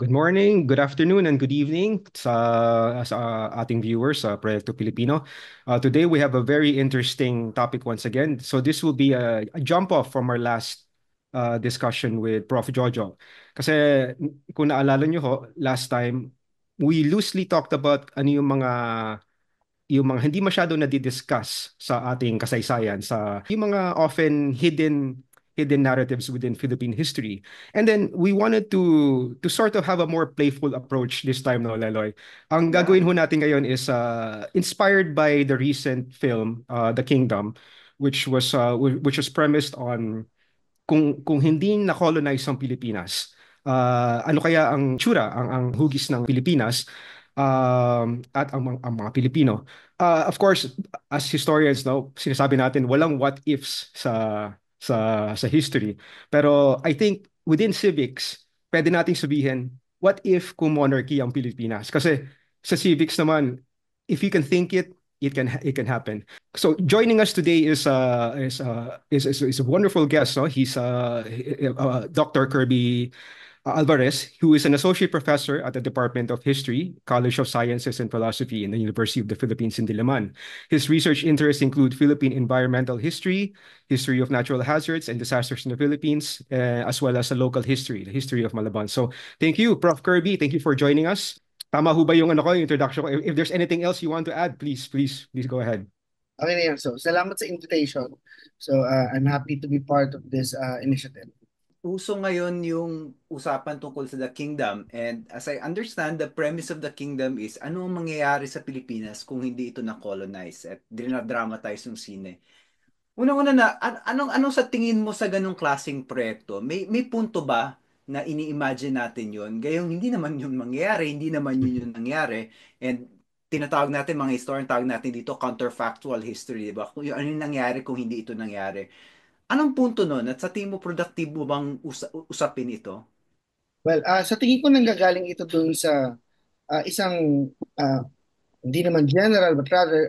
Good morning, good afternoon, and good evening sa ating viewers sa Proyekto Pilipino. Today we have a very interesting topic once again. So this will be a jump off from our last discussion with Prof. Jojo. Kasi kung naalala nyo ho, last time we loosely talked about ano yung mga hindi masyado na-discuss sa ating kasaysayan, sa yung mga often hidden narratives within Philippine history. And then we wanted to sort of have a more playful approach this time, no, Leloy. Ang Yeah. gagawin ho natin ngayon is inspired by the recent film The Kingdom, which was premised on kung hindi na-colonize ang Pilipinas, ano kaya ang tsura, ang hugis ng Pilipinas at ang mga Pilipino. Of course, as historians, no, sinasabi natin walang what ifs sa history. Pero I think within civics, pwede nating sabihin, what if kung monarchy ang Pilipinas? Kasi sa civics naman, if you can think it, it can happen. So joining us today is a wonderful guest. No? He's Dr. Kirby Alvarez, who is an associate professor at the Department of History, College of Sciences and Philosophy in the University of the Philippines in Diliman. His research interests include Philippine environmental history, history of natural hazards and disasters in the Philippines, as well as a local history, the history of Malabon. So thank you, Prof. Kirby. Thank you for joining us. Tama ho ba yung ano ko, yung introduction ko? If there's anything else you want to add, please go ahead. Okay na yan. So, salamat sa invitation. So, I'm happy to be part of this initiative. Uso ngayon yung usapan tungkol sa The Kingdom, and as I understand, the premise of The Kingdom is ano ang mangyayari sa Pilipinas kung hindi ito na-colonize at dinadramatize yung sine. Unang-una anong sa tingin mo sa ganong klaseng proyekto? May punto ba na ini-imagine natin yon? Gayong hindi naman yun mangyayari, hindi naman yun yung nangyari, and tinatawag natin, mga historian tawag natin dito counterfactual history, di ba? Kung ano yung nangyari kung hindi ito nangyari. Anong punto nun? At sa tingin mo, produktibo bang usapin ito? Well, sa tingin ko nanggagaling ito dun sa isang uh, hindi naman general but rather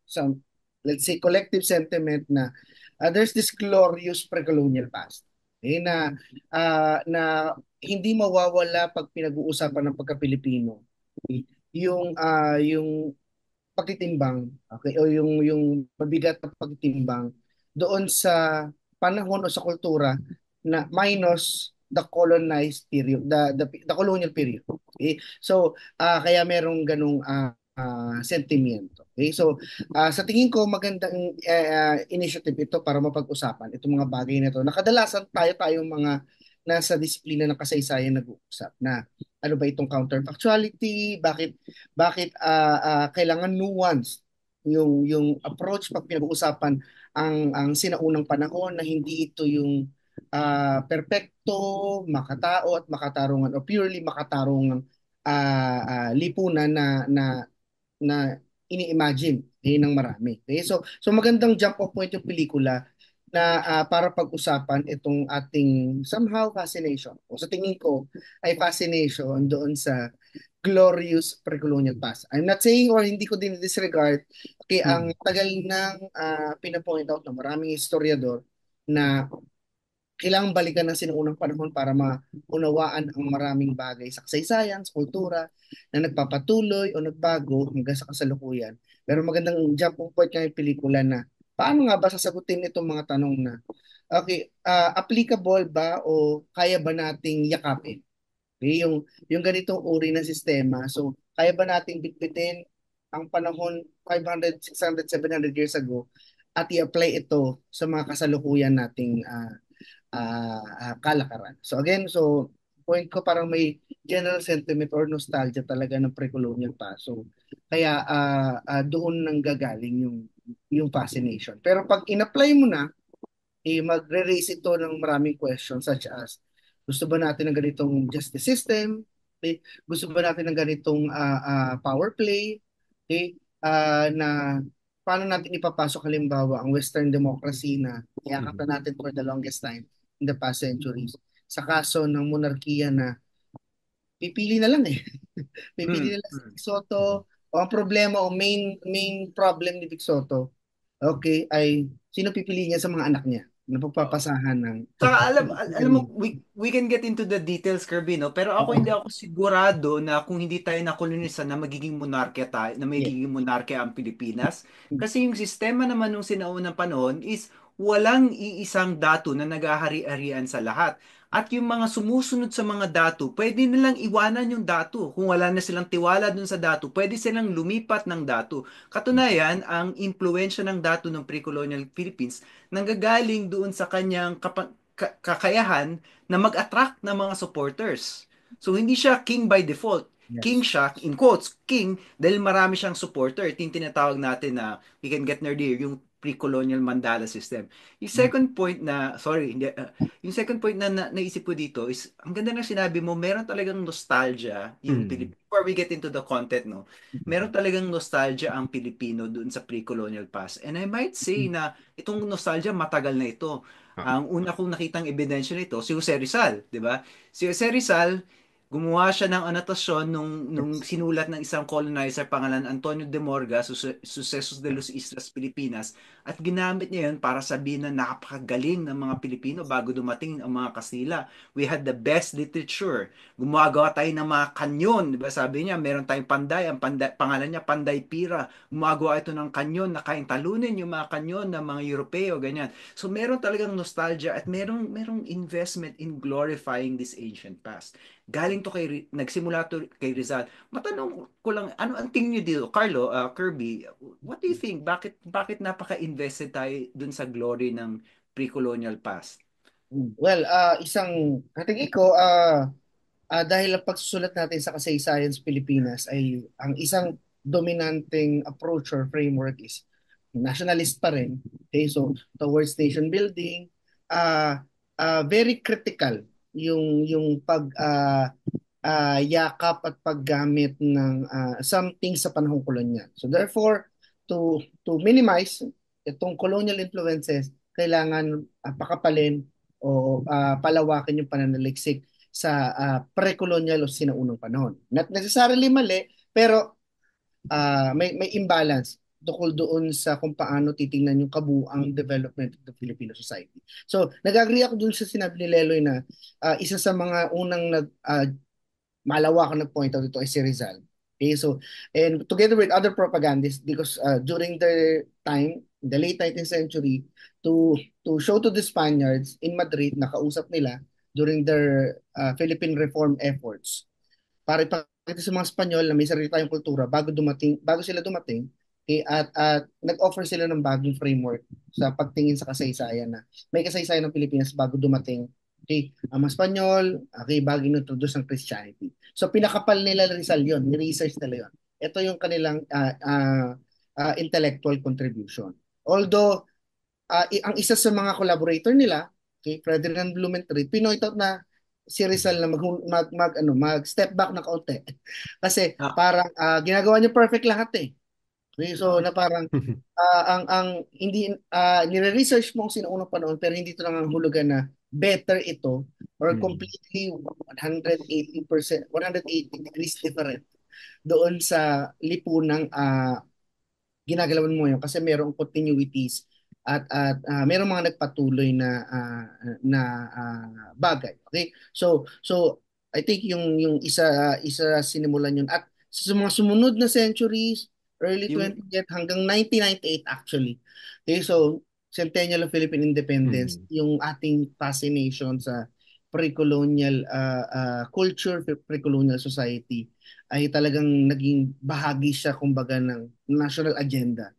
some, let's say, collective sentiment na there's this glorious pre-colonial past. Na hindi mawawala pag pinag-uusapan ng pagka-Pilipino. Okay? Yung pagtitimbang, okay, o yung mabigat na pagtitimbang doon sa panahon o sa kultura na minus the colonized period, the colonial period. Okay? So, kaya merong ganung sentimiento. Okay? So, sa tingin ko magandang initiative ito para mapag-usapan itong mga bagay na ito. Nakadalasan tayong mga nasa disiplina ng kasaysayan nag-uusap na ano ba itong counterfactuality, bakit kailangan nuance yung approach pag pinag-uusapan ang sinaunang panahon na hindi ito yung perpekto, makatao at makatarungan o purely makatarungan lipunan na ini-imagine ng marami. Okay? So magandang jump off point yung pelikula na para pag-usapan itong ating somehow fascination. O sa tingin ko ay fascination doon sa glorious pre-colonial past. I'm not saying or hindi ko din disregard okay, ang tagal ng pinapoint out ng maraming historiador na kailangang balikan ng sinuunang panahon para maunawaan ang maraming bagay sa kasaysayan, sa kultura na nagpapatuloy o nagbago hanggang sa kasalukuyan. Pero magandang jump point nga yung pelikula na paano nga ba sasagutin itong mga tanong na okay, applicable ba o kaya ba nating yakapin? Okay, yung ganitong uri ng sistema. So, kaya ba nating bitbitin ang panahon 500, 600, 700 years ago at i-apply ito sa mga kasalukuyan nating kalakaran. So again, so point ko parang may general sentiment or nostalgia talaga ng pre-colonial pa. So kaya doon nang gagaling yung fascination. Pero pag in-apply mo na, magre-raise ito ng maraming questions such as gusto ba natin ng ganitong justice system? Okay? Gusto ba natin ng ganitong power play? Okay? Na paano natin ipapasok halimbawa ang Western democracy na yakap Mhm. na natin for the longest time in the past centuries sa kaso ng monarkiya na pipili na lang eh. Pipili Mm, na lang si mm. Vic Soto. O ang problema o main problem ni Vic Soto, okay, ay sino pipili niya sa mga anak niya. napagpapasahan ng Saka alam mo, we can get into the details, Kirby, no? Pero ako Oo. hindi ako sigurado na kung hindi tayo nakolonisa na magiging monarkya tayo, na Yes. magiging monarkya ang Pilipinas. Kasi yung sistema naman nung sinaunang panahon is walang iisang datu na nagahari-harian sa lahat. At yung mga sumusunod sa mga datu, pwede nilang iwanan yung datu. Kung wala na silang tiwala dun sa datu, pwede silang lumipat ng datu. Katunayan, ang impluensya ng datu ng pre-colonial Philippines nanggagaling doon sa kanyang kakayahan na mag-attract ng mga supporters. So hindi siya king by default. King Yes. siya, in quotes, king, dahil marami siyang supporter. Ito yung tinatawag natin na, we can get nerdy, yung pre-colonial mandala system. Yung second point na, sorry, hindi, yung second point na naisip ko dito is, ang ganda ng sinabi mo, meron talagang nostalgia yung Mm. before we get into the content, no? Meron talagang nostalgia ang Pilipino doon sa pre-colonial past. And I might say na itong nostalgia matagal na ito. Ah. Ang una kong nakitang ebidensya nito, si Jose Rizal, di ba? Si Jose Rizal, gumawa siya ng anotasyon nung Yes. sinulat ng isang colonizer pangalan Antonio de Morga, Sucesos de los Islas Pilipinas, at ginamit niya yun para sabihin na napakagaling ng mga Pilipino bago dumating ang mga Kastila. We had the best literature. Gumagawa tayo ng mga kanyon, di ba? Sabi niya, meron tayong panday, ang panday, pangalan niya Panday Pira. Gumagawa ito ng kanyon na kayang talunin yung mga kanyon ng mga Europeo, ganyan. So meron talagang nostalgia at merong investment in glorifying this ancient past. Galing to nagsimula to kay Rizal. Matanong ko lang, ano ang tingin niyo dito? Carlo, Kirby, what do you think? Bakit napaka-invested tayo dun sa glory ng pre-colonial past? Well, isang katingin ko, dahil ang pagsusulat natin sa kasaysayan sa Pilipinas ay ang isang dominanteng approach or framework is nationalist pa rin. Okay, so towards nation building, very critical yung pag yakap at paggamit ng something sa panahong kolonyal. So therefore, to minimize itong colonial influences, kailangan pakapalin o palawakin yung pananaliksik sa pre-colonial o sinaunang panahon. Not necessarily mali, pero may imbalance tukol doon sa kung paano titingnan yung kabuuang development of the Filipino society. So, nag-agree ako doon sa sinabi ni Leloy na isa sa mga unang malawakan nag-point out ito ay si Rizal. Okay, so, and together with other propagandists, because during their time, in the late 19th century, to show to the Spaniards in Madrid, nakausap nila during their Philippine reform efforts, para ipakita sa mga Espanyol na may sarili tayong kultura bago sila dumating, okay, at nag-offer sila ng bagong framework sa pagtingin sa kasaysayan na may kasaysayan ng Pilipinas bago dumating, okay, ang mga Espanyol, okay, bago introduce ang Christianity. So pinakapal nila Rizal yun, ni-research nila yun. Ito yung kanilang intellectual contribution. Although, ang isa sa mga collaborator nila, okay, Ferdinand Blumentritt, pinoint out na si Rizal na mag step back na kaunti. Kasi Ah, parang ginagawa niya perfect lahat eh. Okay, so na parang ang hindi nire-research mo ang sinaunang panahon pero hindi ito nangangahulugan na better ito or Mm. completely 180%, 180 degrees different doon sa lipunang ginagalawan mo yun kasi merong continuities at merong mga nagpatuloy na bagay. Okay? So I think yung isa sinimulan yun at sa mga sumunod na centuries, early yung 20th hanggang 1998 actually. Okay, so Centennial of Philippine Independence, Mm. yung ating fascination sa pre-colonial culture, pre-colonial society ay talagang naging bahagi siya kumbaga ng national agenda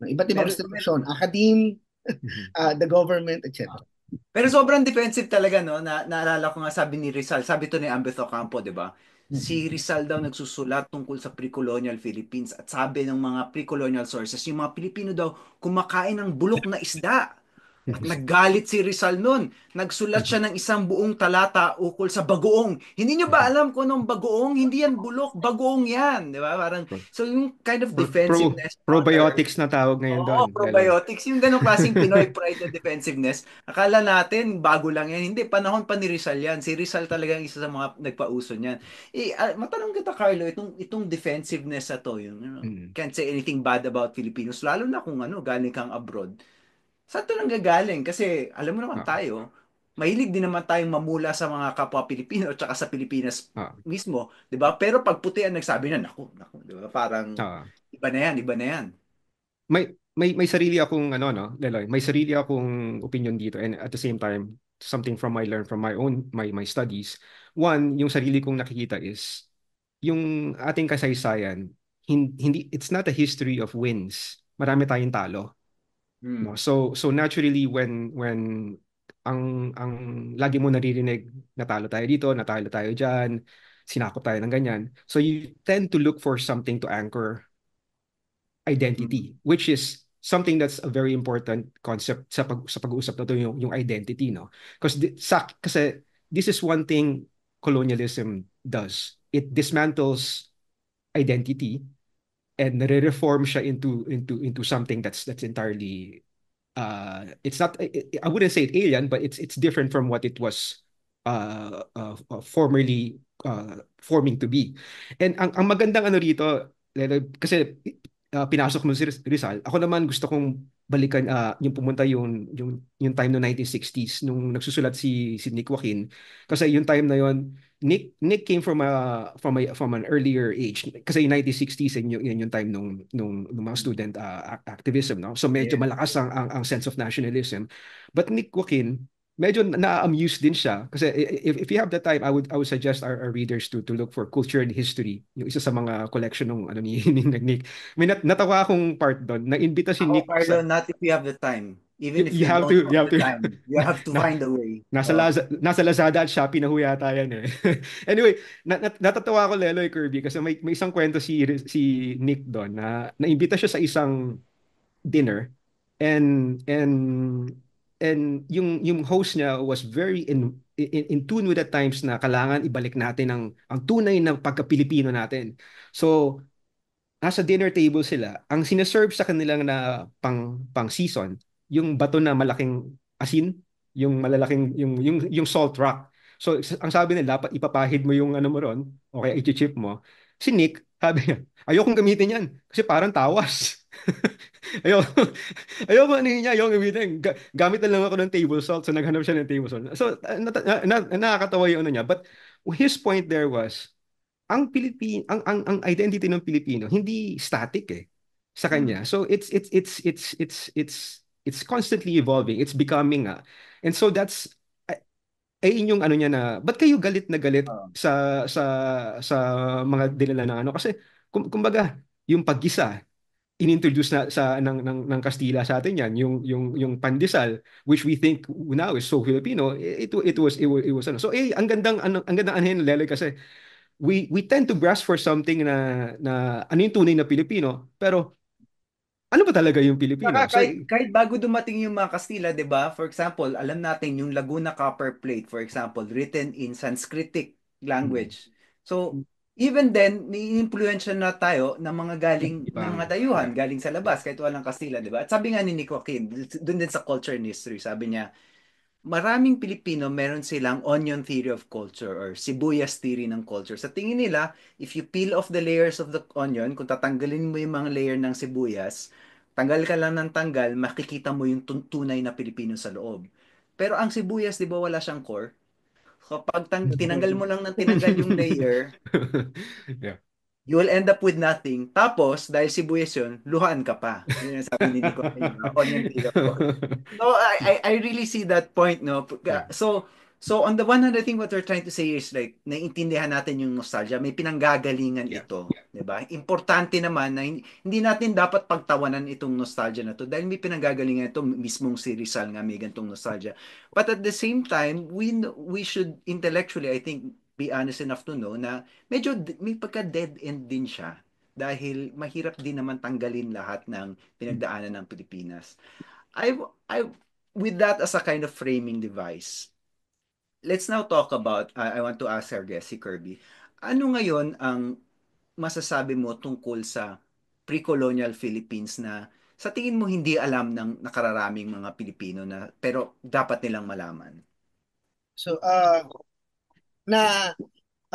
ng iba't ibang meron, institusyon, academe, Mhm. the government, etc. pero sobrang defensive talaga, no? Naalala ko nga sabi ni Rizal, sabi to ni Ambeth Ocampo, di ba? Si Mhm. Rizal daw nagsusulat tungkol sa pre-colonial Philippines at sabi ng mga pre-colonial sources, yung mga Pilipino daw kumakain ng bulok na isda. At naggalit si Rizal noon. Nagsulat siya ng isang buong talata ukol sa bagoong. Hindi nyo ba alam kung anong bagoong? Hindi yan bulok, bagoong yan. Di ba? Parang, so yung kind of defensiveness counter. Probiotics na tawag ngayon doon, Oo, Leloy. probiotics. Yung ganong klaseng Pinoy pride and defensiveness. Akala natin, bago lang yan. Hindi, panahon pa ni Rizal yan. Si Rizal talaga ang isa sa mga nagpauso niyan. Matanong kita, Carlo, itong defensiveness na to, yung, Mm. can't say anything bad about Filipinos, lalo na kung galing kang abroad. Saan ito nanggagaling? Kasi alam mo naman Ah, tayo, mahilig din naman tayong mamula sa mga kapwa Pilipino at saka sa Pilipinas ah, mismo, 'di ba? Pero pag puti ang nagsabi na, naku, naku, 'di ba? Parang ah. iba na 'yan, iba na 'yan. May sarili akong ano no, Leloy, may sarili akong opinion dito, and at the same time something from I learned from my studies. One, yung sarili kong nakikita is yung ating kasaysayan, hindi, it's not a history of wins. Marami tayong talo, no? Hmm. So naturally when ang lagi mo naririnig, natalo tayo dito, natalo tayo diyan, sinakop tayo ng ganyan. So you tend to look for something to anchor Hmm. identity, which is something that's a very important concept sa pag-uusap na to, yung identity, no? Kasi this is one thing colonialism does. It dismantles identity and nare-reform siya into something that's entirely it's not, I wouldn't say it alien, but it's different from what it was formerly forming to be. And ang magandang ano rito, Lelo, kasi pinasok mo si Rizal, ako naman gusto kong balikan, yung pumunta yung time no 1960s nung nagsusulat si Nick Joaquin, kasi yung time na yon Nick came from an earlier age, kasi yung 1960s yun yung time nung mga student activism, no? So medyo Yes, malakas yes. ang sense of nationalism. But Nick Joaquin, medyo na-amuse din siya kasi if you have the time, I would suggest our readers to look for Culture and History, yung isa sa mga collection ng ano ni ni Nick. May natawa akong part doon na imbita si Ako, Nick Carlo, sa not if you have the time. Even if you you have don't to you have have the to time, you have to na, find a way. nasa Lazada at Shopee na ho yata yan eh. Anyway, natatawa ko, Leloy Kirby, kasi may isang kwento si Nick doon na naimbita siya sa isang dinner, and yung host niya was very in tune with the times na kailangan ibalik natin ang tunay na pagka-Pilipino natin. So nasa dinner table sila, ang sineserve sa kanilang na pang season, yung bato na malaking asin, yung malalaking yung salt rock. So ang sabi nila, dapat ipapahid mo yung ano mo ron, o kaya i-chip mo. Si Nick, sabi niya, ayokong gamitin yan kasi parang tawas. Ayoko, ayoko ano niya, ayoko gamitin. Gamit na lang ako ng table salt. So naghanap siya ng table salt. So nakakatawa yung ano niya. But his point there was, ang identity ng Pilipino hindi static eh sa kanya. Mm. So it's constantly evolving. It's becoming and so that's ay yung ano niya na, ba't kayo galit na galit Oo. sa mga dinala ng ano, kasi kumbaga yung paggisa inintroduce na ng Kastila sa atin yan, yung pandesal, which we think now is so Filipino. It was ano. So ang gandang anhin, Lele, kasi we tend to grasp for something na ano yung tunay na Pilipino, pero ano ba talaga yung Saka Pilipino? So kahit bago dumating yung mga Kastila, 'di ba? For example, alam natin yung Laguna Copper Plate, for example, written in Sanskritic mm, language. So, even then, ni-influensya na tayo ng mga galing ng ibang mga dayuhan, yeah. galing sa labas, kahit walang Kastila, 'di ba? At sabi nga ni Nico Joaquin, doon din sa Culture and History, sabi niya, maraming Pilipino meron silang onion theory of culture or sibuyas theory ng culture. Sa tingin nila, if you peel off the layers of the onion, kung tatanggalin mo yung mga layer ng sibuyas, tanggal ka lang ng tanggal, makikita mo yung tunay na Pilipino sa loob. Pero ang sibuyas, di ba wala siyang core? Kapag tinanggal mo lang ng tinanggal yung layer, Yeah. you will end up with nothing. Tapos, dahil sibuyas yun, luhaan ka pa. Yun ang sabi ni Nico, onion theory of culture. So I really see that point, no. Yeah. So on the one hand, I think what we're trying to say is like naiintindihan natin yung nostalgia, may pinanggagalingan Yeah. ito, 'di ba? Importante naman na hindi natin dapat pagtawanan itong nostalgia na to dahil may pinanggagalingan ito, mismong si Rizal nga may gantong nostalgia. But at the same time, we should intellectually, I think, be honest enough to know na medyo may pagka dead end din siya dahil mahirap din naman tanggalin lahat ng pinagdaanan ng Pilipinas. I with that as a kind of framing device, let's now talk about, I want to ask our guest, si Kirby, ano ngayon ang masasabi mo tungkol sa pre-colonial Philippines na sa tingin mo hindi alam ng nakararaming mga Pilipino na pero dapat nilang malaman? So, na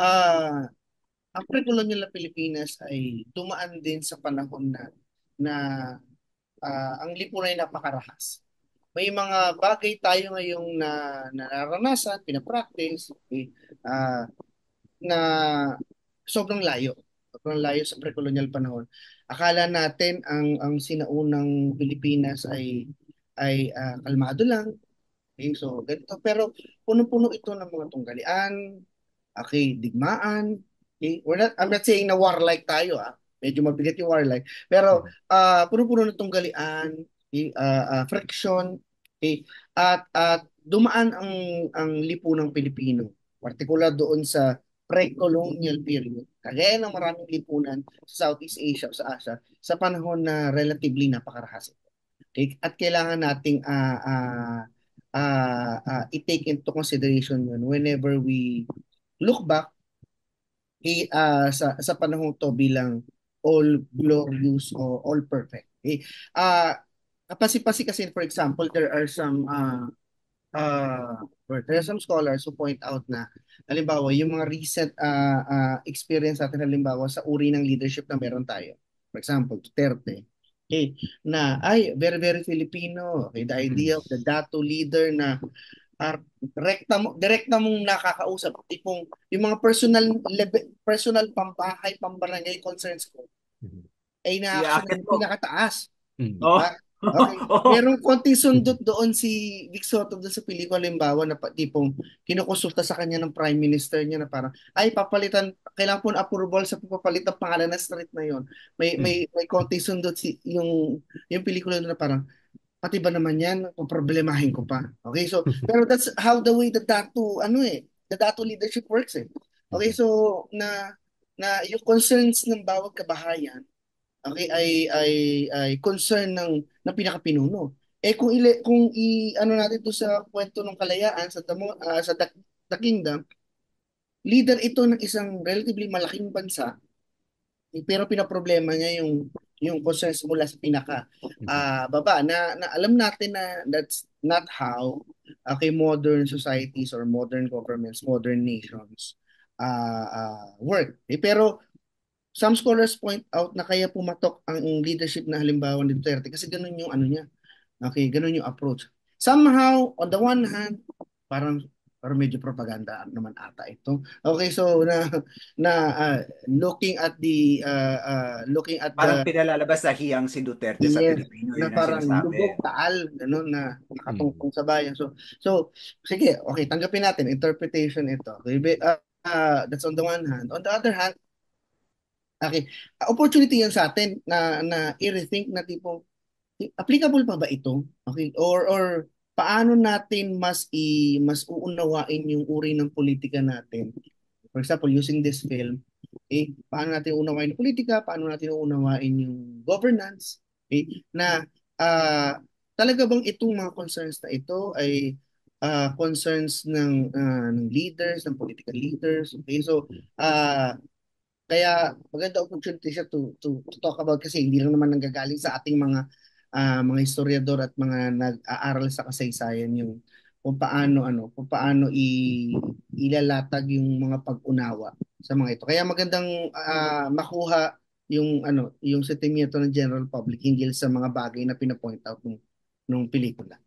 uh, ang pre-colonial na Pilipinas ay dumaan din sa panahon na ang lipunan ay napakarahas. may mga bagay tayo ngayong nararanasan, pinapractice, okay, na sobrang layo. Sobrang layo sa pre-colonial panahon. Akala natin ang sinaunang Pilipinas ay kalmado lang. Okay, so ganito. Pero puno-puno ito ng mga tunggalian, okay, digmaan. Okay? I'm not saying na warlike tayo, ah. Medyo mabigat yung warlike. Pero puno-puno ng tunggalian, okay, friction, okay, at dumaan ang lipunang Pilipino, partikular doon sa pre-colonial period. Kagaya ng maraming lipunan sa Southeast Asia, sa Asia, sa panahon na relatively napakarahas. Okay? At kailangan nating i-take into consideration yun whenever we look back sa panahon to bilang all glorious o all perfect. Okay? Kapasi-pasi kasi, for example, there are some scholars who point out na halimbawa yung mga recent experience natin halimbawa sa uri ng leadership na meron tayo. For example, Duterte. Okay, na ay very very Filipino. Okay, the idea of the dato leader na direkta mong nakakausap, tipong yung mga personal pambahay, pambarangay concerns ko ay na-action Iaakit ng mo. pinakataas. Di Oh. ba? Okay. Merong konting sundot doon si Vic Soto doon sa pelikula, halimbawa na tipong kinukonsulta sa kanya ng prime minister niya na parang ay papalitan, kailangan po ng approval sa papalit ng pangalan ng street na yon. May konting sundot yung pelikula doon na parang pati ba naman yan, problemahin ko pa. Okay, so, pero that's how the Datu leadership works eh. Okay, so, yung concerns ng bawat kabahayan, okay, ay concern ng pinakapinuno. Eh ano natin to sa kwento ng kalayaan sa The Kingdom, leader ito ng isang relatively malaking bansa, pero pinaproblema niya yung concerns mula sa pinaka baba na alam natin na that's not how okay modern societies or modern governments, modern nations work. Pero some scholars point out na kaya pumatok ang leadership na halimbawa ni Duterte kasi ganun yung ano niya. Okay, ganun yung approach. Somehow, on the one hand, parang parang medyo propaganda naman ata ito. Okay, so na looking at Parang the pinalalabas sa hiyang si Duterte sa yes, Pilipino, na yun ang parang sinasabi. lubog, taal, ganun na nakatungtong sa bayan. So sige, okay, tanggapin natin interpretation ito. Okay, that's on the one hand. On the other hand, okay, opportunity yan sa atin na i-rethink na tipong applicable pa ba ito? Okay, or paano natin mas uunawain yung uri ng politika natin? For example, using this film, paano natin unawain yung politika, paano natin unawain yung governance, na ah, talaga bang itong mga concerns na ito ay concerns ng leaders, ng political leaders. Okay, so kaya maganda opportunity siya to talk about kasi hindi lang naman nanggagaling sa ating mga historiador at mga nag-aaral sa kasaysayan yung kung paano ilalatag yung mga pag-unawa sa mga ito. Kaya magandang makuha yung sentimiento ng general public hinggil sa mga bagay na pinapoint out nung pelikula.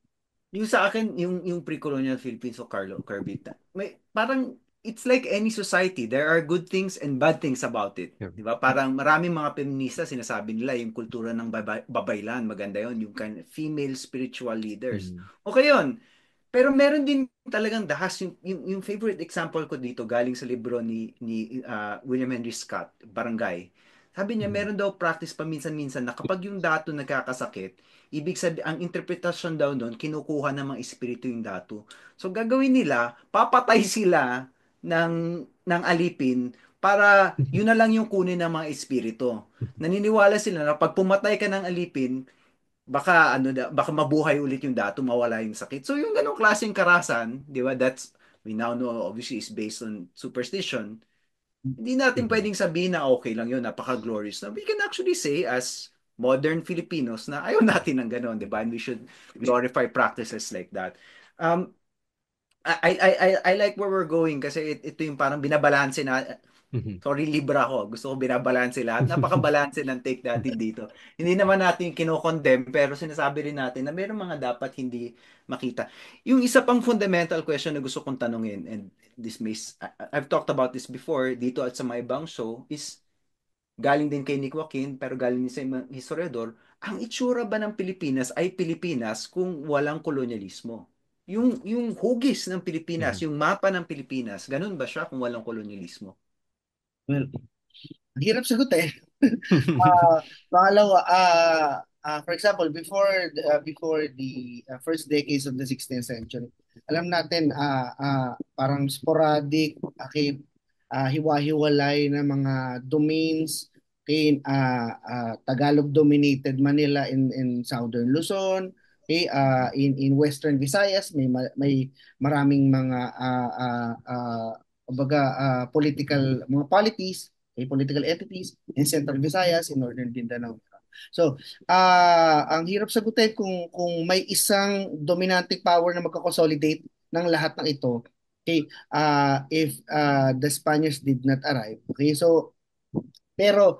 Yung sa akin, yung pre-colonial Philippines o Kirby, may, parang it's like any society. There are good things and bad things about it. Yeah. Di ba? Parang maraming mga feminista sinasabi nila yung kultura ng babaylan, maganda yon yung kind of female spiritual leaders. Okay yun. Pero meron din talagang dahas yung favorite example ko dito galing sa libro ni William Henry Scott, Barangay. Sabi niya meron daw practice paminsan-minsan na kapag yung dato nagkakasakit, ibig sabihin ang interpretasyon daw doon kinukuha ng mga espiritu yung dato. So gagawin nila, papatay sila ng alipin para yun na lang yung kunin ng mga espiritu. Naniniwala sila na pag pumatay ka ng alipin, baka mabuhay ulit yung dato, mawala yung sakit. So yung ganong klaseng karasan, 'di ba? That's we now know obviously is based on superstition. Hindi natin pwedeng sabihin na okay lang yun, napaka-glorious na. We can actually say as modern Filipinos na ayaw natin ng ganon, 'di ba? And we should glorify practices like that. Um I like where we're going kasi ito yung parang binabalanse na Mhm. Sorry, Libra ako. Gusto ko binabalanse lahat. Napakabalanse ng take natin dito. Hindi naman natin kinokondemn, pero sinasabi rin natin na mayroong mga dapat hindi makita. Yung isa pang fundamental question na gusto kong tanungin, and this may, I've talked about this before dito at sa mga ibang show, is galing din kay Nick Joaquin, pero galing din sa ibang historiador, ang itsura ba ng Pilipinas ay Pilipinas kung walang kolonyalismo? Yung hugis ng Pilipinas, Mhm. yung mapa ng Pilipinas, ganun ba siya kung walang kolonyalismo? Well, ang hirap sagot eh. Pangalawa, for example, before the first decades of the 16th century, alam natin parang sporadic, okay, hiwa-hiwalay na mga domains. Okay, Tagalog dominated Manila in southern Luzon. Okay, in Western Visayas may maraming mga kumbaga, political mga polities, okay, political entities in Central Visayas, in Northern Mindanao. So, ang hirap sagutin kung may isang dominante power na magkakonsolidate ng lahat ng ito. Okay, if the Spaniards did not arrive. Okay, so pero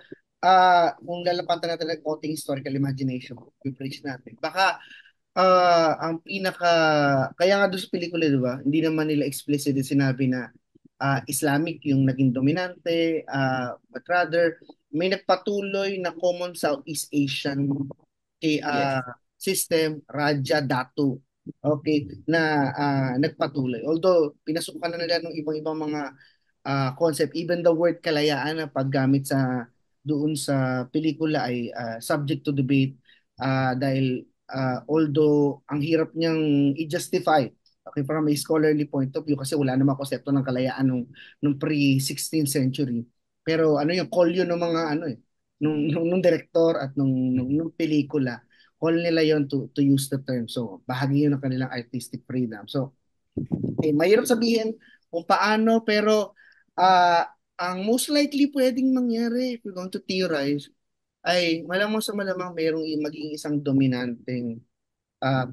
kung lalapatan natin ng konting historical imagination, i-preach natin. Baka ang pinaka kaya nga doon sa pelikula, 'di ba? Hindi naman nila explicitly sinabi na Islamic yung naging dominante, but rather may nagpatuloy na common Southeast Asian, okay, Yes. system, Raja Datu, okay, na nagpatuloy. Although pinasukan na nila ng ibang-ibang mga concept, even the word kalayaan na paggamit doon sa pelikula ay subject to debate, dahil although ang hirap niyang i-justify, okay, from a scholarly point of view, kasi wala namang konsepto ng kalayaan nung pre-16th century. Pero ano yung call yun ng mga ano nung director at nung pelikula, call nila yon to use the term. So bahagi yun ng kanilang artistic freedom. So mahirap sabihin kung paano, pero ah ang most likely pwedeng mangyari, if we're going to theorize, ay malamang sa malamang mayroong magiging isang dominanteng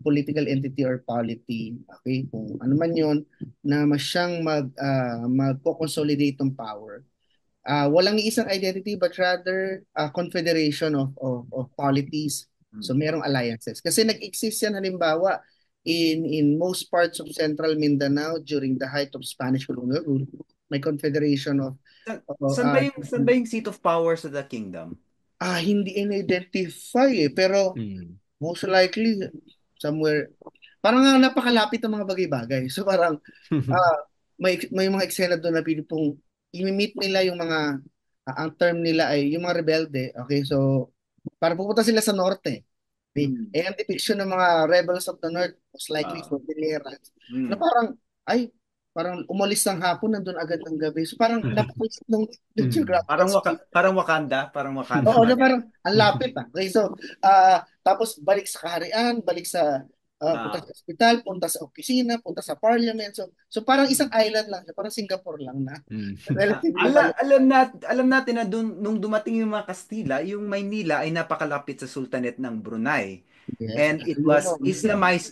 political entity or polity, okay, kung ano man yon, na masyang magko-consolidate ng power. Walang isang identity, but rather a confederation of polities. So Mm. merong alliances. Kasi nag-exist yan halimbawa in most parts of central Mindanao during the height of Spanish colonial rule. May confederation of, Sa- of saan ba yung seat of power sa the kingdom? hindi in-identify pero Mm. most likely somewhere, parang nga napakalapit ng mga bagay-bagay. So parang ah, may mga eksena doon na pinipong i-meet nila yung mga ang term nila ay yung mga rebelde. Okay, so para pupunta sila sa norte. Okay? Mm. Ang depiction ng mga rebels of the north most likely Ah. Cordilleras na Mm. parang ay parang umalis ng hapon nandun agad ng gabi. So parang napakalisip ng Mm. geographical space. Parang Wakanda Oo, nga na din. parang ang lapit Okay, so tapos balik sa kaharian, balik sa punta Ah. sa ospital, punta sa opisina, punta sa parliament. So parang isang island lang siya, parang Singapore lang na Mm. relatively maliit. Alam natin na nung dumating yung mga Kastila, yung Maynila ay napakalapit sa Sultanate ng Brunei. Yes, And it yun was o.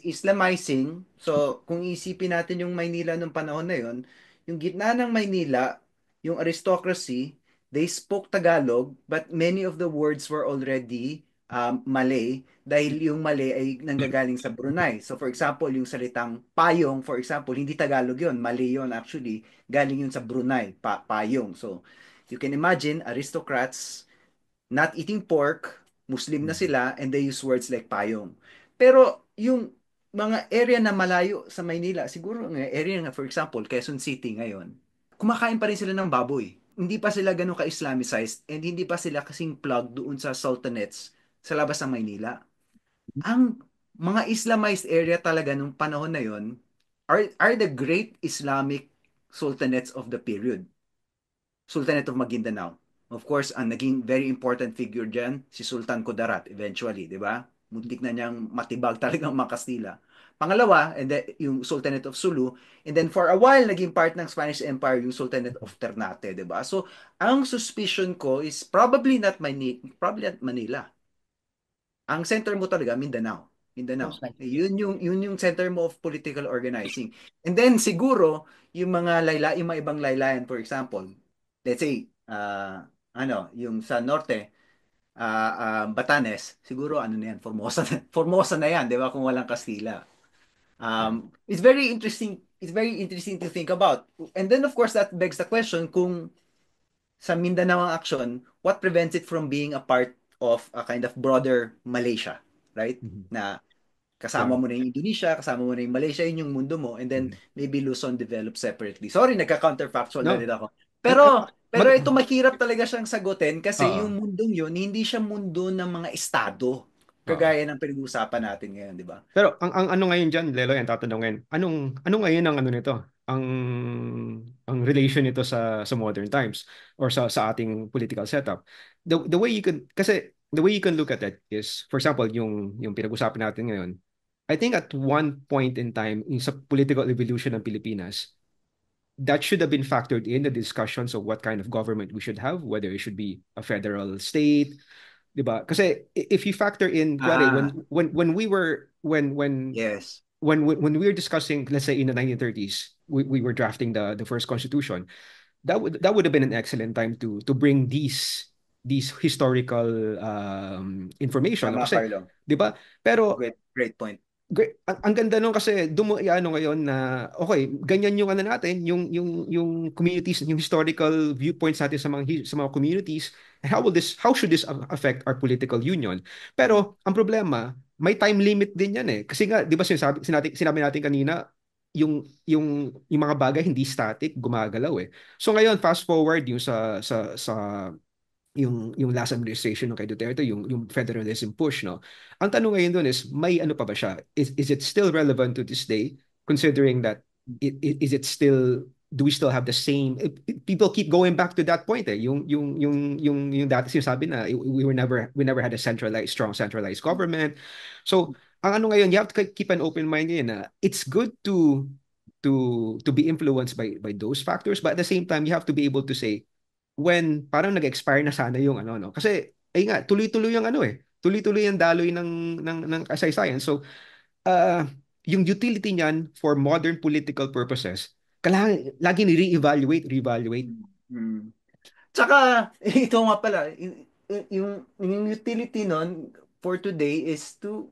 Islamizing. So, kung isipin natin yung Maynila nung panahon na yon, yung gitna ng Maynila, yung aristocracy, they spoke Tagalog, but many of the words were already Malay, dahil yung Malay ay nanggagaling sa Brunei. So, for example, yung salitang payong, for example, hindi Tagalog yon, Malay yon actually, galing yun sa Brunei, payong. So, you can imagine, aristocrats not eating pork, Muslim na sila, and they use words like payong. Pero yung mga area na malayo sa Maynila, siguro nga area nga, for example, Quezon City ngayon, kumakain pa rin sila ng baboy. Hindi pa sila ganun ka-Islamicized and hindi pa sila kasing plug doon sa sultanates sa labas ng Maynila. Ang mga Islamized area talaga nung panahon na yon are the great Islamic sultanates of the period. Sultanate of Maguindanao. Of course, ang naging very important figure dyan, si Sultan Kudarat eventually, di ba? Muntik na niyang matibag talagang mga Kastila. Pangalawa, and then, yung Sultanate of Sulu, and then for a while, naging part ng Spanish Empire, yung Sultanate of Ternate, di ba? So, ang suspicion ko is probably at Manila. Ang center mo talaga, Mindanao. Most Mindanao. likely. Yun yung center mo of political organizing. And then siguro, yung mga layla, yung mga ibang laylayan, for example, let's say, yung sa norte, Batanes, siguro ano na yan, Formosa, Formosa na yan, di ba, kung walang Kastila. Yeah. It's very interesting. It's very interesting to think about. And then, of course, that begs the question kung sa Mindanao ang action, what prevents it from being a part of a kind of broader Malaysia, right? Mhm. Na kasama Yeah. mo na yung Indonesia, kasama mo na yung Malaysia, yun yung mundo mo, and then Mhm. maybe Luzon develop separately. Sorry, nagka-counterfactual na rin No. ako. And, Pero mag ito mahirap talaga siyang sagutin kasi Oo. yung mundong yun, hindi siya mundo ng mga estado. Oo. Kagaya ng pinag-uusapan natin ngayon, di ba? Pero ang ano ngayon diyan, Lelo, yan tatanungin. Ano ngayon ang ano nito? Ang ang relation nito sa modern times or sa ating political setup. The way you can kasi the way you can look at it is, for example, yung pinag-usapan natin ngayon. I think at one point in time in sa political evolution ng Pilipinas, that should have been factored in the discussions of what kind of government we should have, whether it should be a federal state, 'di ba? Kasi if you factor in, kuwari, Ah, when we were yes. when we were discussing, let's say in the 1930s, we were drafting the first constitution. That would have been an excellent time to bring these historical information, no? Tama, Kasi Carlo. 'di ba? Pero Great point. great. Ang ganda nun kasi ano ngayon na okay, ganyan yung ano natin, yung communities, yung historical viewpoints natin sa mga communities. How should this affect our political union? Pero ang problema, may time limit din yan eh. Kasi nga, 'di ba sinabi natin kanina, yung mga bagay hindi static, gumagalaw eh. So ngayon, fast forward yung sa yung last administration ng kay Duterte, yung federalism push, no? Ang tanong ngayon doon is, may ano pa ba siya? Is it still relevant to this day, considering that is it still, do we still have the same, people keep going back to that point eh, yung dati sinasabi na we never had a strong centralized government. So, ang ano ngayon, you have to keep an open mind yun na it's good to be influenced by those factors, but at the same time, you have to be able to say, when parang nag-expire na sana yung ano, no? Kasi ay nga, tuloy-tuloy yung ano eh. Tuloy-tuloy yung daloy ng kasaysayan. So, uh, yung utility niyan for modern political purposes, kailangan lagi reevaluate. Mm. Tsaka, ito nga pala, yung utility nun for today is to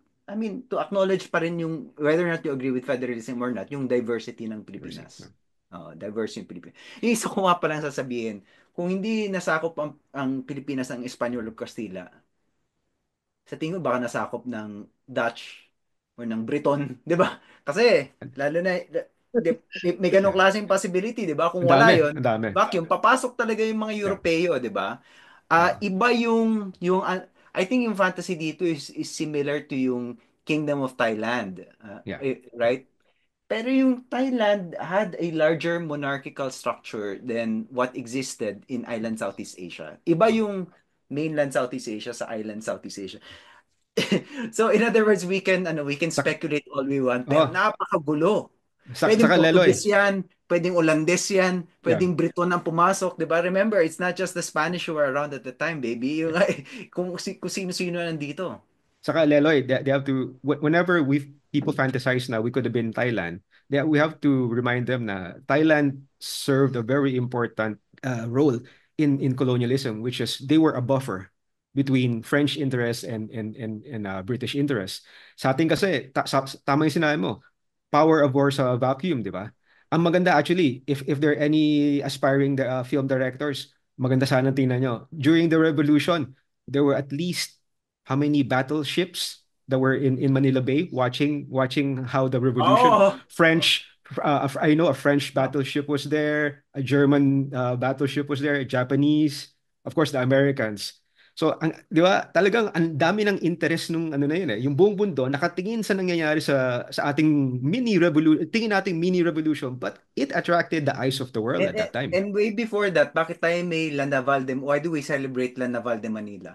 acknowledge pa rin yung, whether or not you agree with federalism or not, yung diversity ng Diversity, Pilipinas. no? Diverse yung Pilipinas. Yung isa ko nga palang sasabihin, kung hindi nasakop ang Pilipinas ng Espanyol o Kastila, sa tingin ko baka nasakop ng Dutch or ng Briton, 'di ba? Kasi lalo na may ganong Yeah. klaseng possibility, 'di ba? Kung Ang wala dami, 'yon, ang dami. vacuum, papasok talaga yung mga Yeah. Europeo, 'di ba? Oo. Iba I think yung fantasy dito is similar to yung Kingdom of Thailand, Yeah. right? Pero yung Thailand had a larger monarchical structure than what existed in island Southeast Asia. Iba Oo. yung mainland Southeast Asia sa island Southeast Asia. So in other words, we can Sak speculate all we want, pero oh, napakagulo. Pwedeng saka Leloy. Portuguese yan, pwedeng Olandes yan, Yeah. pwedeng Briton ang pumasok, 'di ba? Remember, it's not just the Spanish who were around at the time, baby. Yung, kung sino-sino nandito. Saka Leloy, they have to, whenever people fantasize na we could have been Thailand, we have to remind them na Thailand served a very important role in colonialism, which is they were a buffer between French interests and British interests. Sa atin kasi, tama yung sinabi mo, power of war sa vacuum, di ba? Ang maganda actually, if there are any aspiring film directors, maganda sana tingnan nyo. During the revolution, there were at least how many battleships that were in Manila Bay watching how the revolution. Oh, I know a French battleship was there, a German battleship was there, a Japanese, of course the Americans. So, di ba, talagang ang dami ng interest nung ano na yun eh. Yung buong mundo nakatingin sa nangyayari sa ating mini revolution, tingin nating mini revolution, but it attracted the eyes of the world and, at that time. and way before that, bakit tayo may La Naval de, why do we celebrate La Naval de Manila?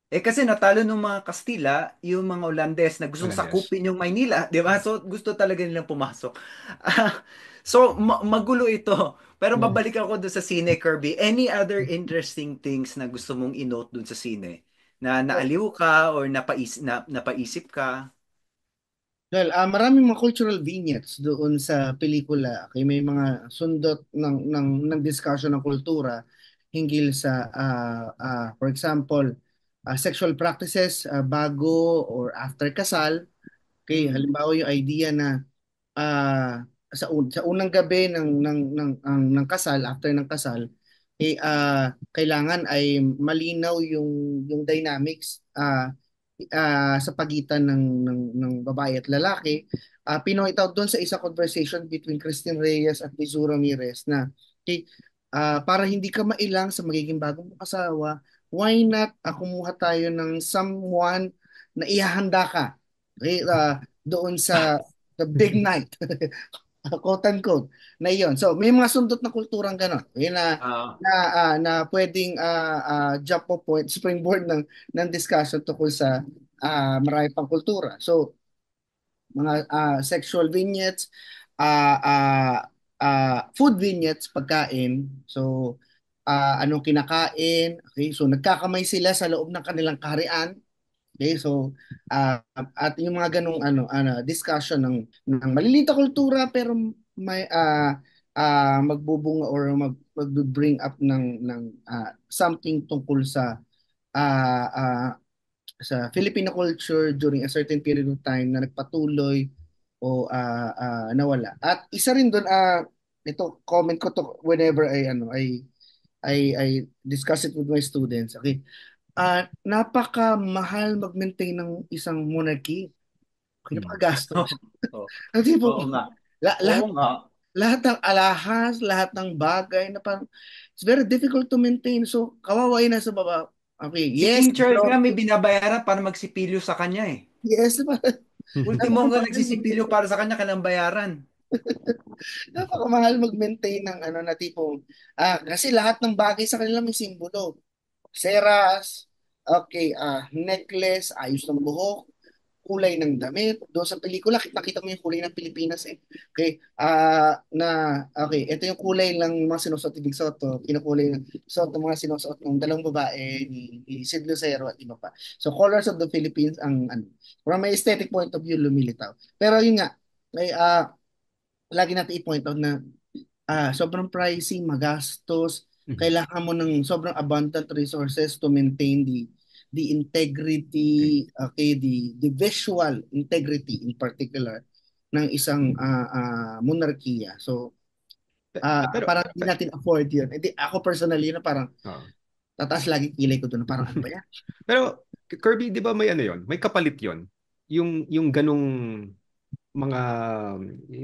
Kasi natalo ng mga Kastila, yung mga Olandes na gustong Melendez. sakupin yung Maynila, di ba? So gusto talaga nilang pumasok. So magulo ito. Pero Mm. babalik ako doon sa sine, Kirby. Any other interesting things na gusto mong i-note doon sa sine? Na naaliw ka or napaisip ka? Well, maraming mga cultural vignettes doon sa pelikula. Okay, may mga sundot ng discussion ng kultura hinggil sa for example, sexual practices bago or after kasal. Okay, Mm. halimbawa yung idea na sa unang gabi ng kasal, after ng kasal, kailangan ay malinaw yung dynamics sa pagitan ng babae at lalaki. Pinoint out doon sa isang conversation between Christine Reyes at Lizu Ramirez na okay, para hindi ka mailang sa magiging bagong mong asawa, why not kumuha tayo ng someone na ihahanda ka, okay, doon sa big night, quote unquote, na iyon. So may mga sundot na kulturang ganon. Yun Ah, na pwedeng jump off point, springboard ng discussion tungkol sa marami pang kultura. So mga sexual vignettes, ah, ah, food vignettes, pagkain. So anong kinakain, okay? So nagkakamay sila sa loob ng kanilang kaharian. Okay, so at yung mga ganong discussion ng maliliit na kultura pero may magbubunga or mag-bring up ng something tungkol ah, ah, sa Filipino culture during a certain period of time na nagpatuloy o nawala. At isa rin doon ito comment ko to whenever I discuss it with my students. Okay, napakamahal mag-maintain ng isang monarchy. Kaya Mm. napakagastos. oo, Ang tipo, oo nga. Oo lahat, nga. lahat ng alahas, lahat ng bagay na parang, it's very difficult to maintain. So, kawawa yun nasa baba. Okay, Si yes, King Charles nga may binabayaran para magsipilyo sa kanya eh. yes, Ultimo hanggang napakamahal nagsisipilyo para sa kanya kailang bayaran. napakamahal mag-maintain ng na tipong, kasi lahat ng bagay sa kanila may simbolo. Seras, okay, necklace, ayos ng buhok, kulay ng damit. Doon sa pelikula, kita mo yung kulay ng Pilipinas eh. Okay, okay, ito yung kulay ng mga sinusuot ni Big Soto, kinukulay ng suot ng mga sinusuot ng dalawang babae ni Sid Lucero at iba pa. So, colors of the Philippines ang from my aesthetic point of view, lumilitaw. Pero yun nga, ay, lagi natin i-point out na sobrang pricey, magastos, Mhm. kailangan mo ng sobrang abundant resources to maintain the Okay. integrity, okay, the visual integrity in particular ng isang monarkiya. So, Pero parang hindi natin afford yun. Hindi, ako personally na parang ah. tataas lagi kilay ko doon na parang ano ba yan? Pero Kirby, 'di ba may ano 'yon? May kapalit 'yon. Yung ganung mga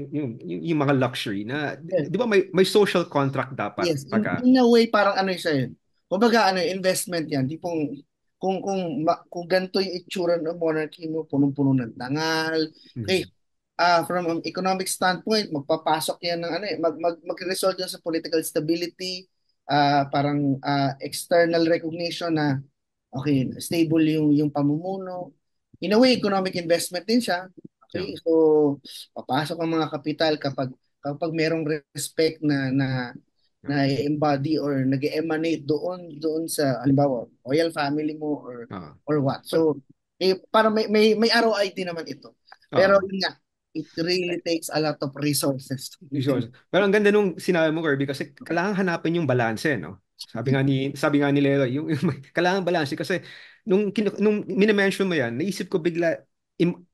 yung mga luxury na Yes, 'di ba may social contract dapat yes. pagka In a way, parang ano siya yun. Kumbaga, investment yan. Tipong, kung ganito yung itsura ng monarchy mo, punong-puno ng dangal. Okay, Mhm. from an economic standpoint, magpapasok yan ng mag-result yan sa political stability, parang external recognition na okay, stable yung pamumuno. In a way, economic investment din siya. Yeah. Okay, so papasok ang mga kapital kapag merong respect Yeah. na embody or nag-emanate doon sa halimbawa royal family mo Ah. or what. Well, So para may ROI din naman ito. Pero ah. yun nga, it really takes a lot of resources to maintain. Sure. Pero ang ganda nung sinabi mo, Kirby, kasi kailangan hanapin yung balanse, no? Sabi nga ni Lelo, kailangan balanse kasi nung minimension mo yan, naisip ko bigla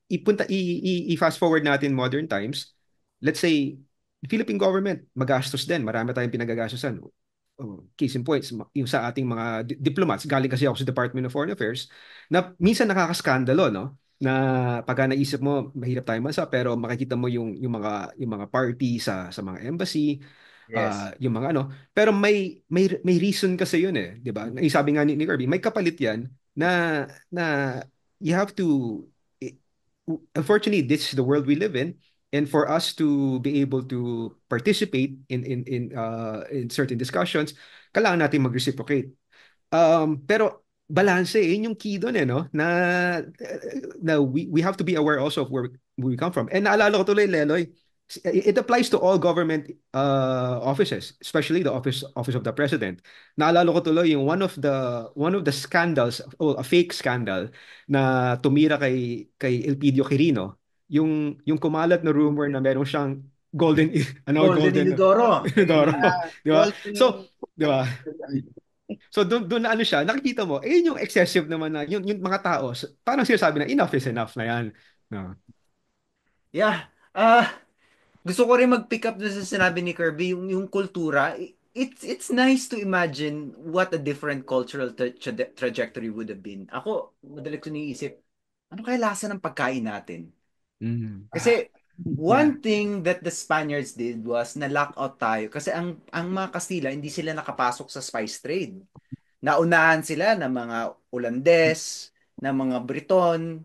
i-fast forward natin modern times. Let's say Philippine government magastos din, marami tayong pinagagastusan. Case in point, yung sa ating mga diplomats, galing kasi ako sa Department of Foreign Affairs, na minsan nakakaskandalo, no? Na pagka naisip mo mahirap tayo bansa pero makikita mo yung mga party sa mga embassy, Yes. yung mga ano, pero may reason kasi yun eh, 'di ba? Sabi nga ni Kirby, may kapalit yan na you have to eh, unfortunately this is the world we live in, and for us to be able to participate in certain discussions, kailangan natin mag-reciprocate. Pero balanse, yun yung key doon eh, no? Na we have to be aware also of where we come from. And naalala ko tuloy, Leloy, it applies to all government offices, especially the office of the president. Naalala ko tuloy yung one of the scandals, a fake scandal na tumira kay Elpidio Quirino yung kumalat na rumor na meron siyang golden Golden golden Inodoro. Inodoro, di ba? Golden, So, di ba? So doon na ano siya, nakikita mo, yun yung excessive naman na yung mga tao, parang sinasabi na enough is enough na yan. No. Yeah. Gusto ko rin mag-pick up doon sa sinabi ni Kirby, yung kultura. It's nice to imagine what a different cultural trajectory would have been. Ako, madalag ko niisip, ano kaya lasa ng pagkain natin? Mm. Kasi yeah. one thing that the Spaniards did was na-lock out tayo. Kasi ang mga Kastila, hindi sila nakapasok sa spice trade. Naunahan sila ng mga Ulandes, ng mga Briton,